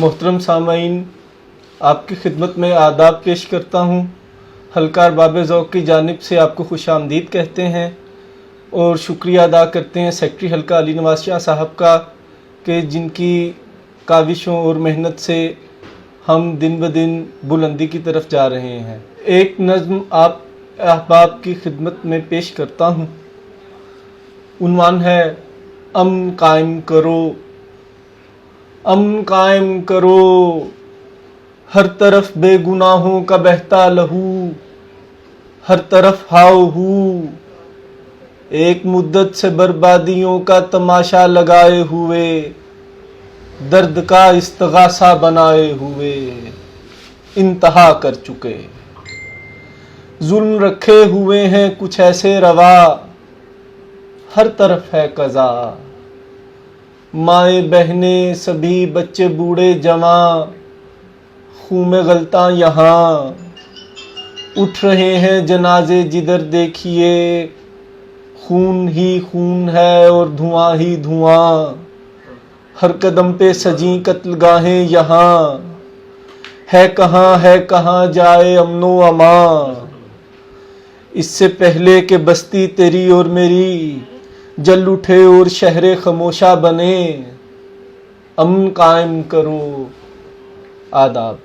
मोहतरम सामाईन, आपकी खिदमत में आदाब पेश करता हूँ। हल्का अरबाब ज़ौक़ की जानिब से आपको खुशामदीद कहते हैं और शुक्रिया अदा करते हैं सेक्रेटरी हल्का अली नवाज शाह साहब का कि जिनकी काविशों और मेहनत से हम दिन ब दिन बुलंदी की तरफ जा रहे हैं। एक नज़्म आप अहबाब की खिदमत में पेश करता हूँ। उन्वान है अमन कायम करो, अमन कायम करो, हर तरफ बेगुनाहों का बहता लहू, हर तरफ हाव हू, एक मुद्दत से बर्बादियों का तमाशा लगाए हुए, दर्द का इस्तगासा बनाए हुए इंतहा कर चुके। जुल्म रखे हुए हैं कुछ ऐसे रवा, हर तरफ है कज़ा, माए बहने सभी बच्चे बूढ़े जवां, खून में गलता यहाँ, उठ रहे हैं जनाजे जिधर देखिए, खून ही खून है और धुआं ही धुआं, हर कदम पे सजी कत्लगाहें यहाँ, है कहाँ जाए अमनो अमा। इससे पहले कि बस्ती तेरी और मेरी जल उठे और शहरे खामोशा बने, अमन कायम करो। आदाब।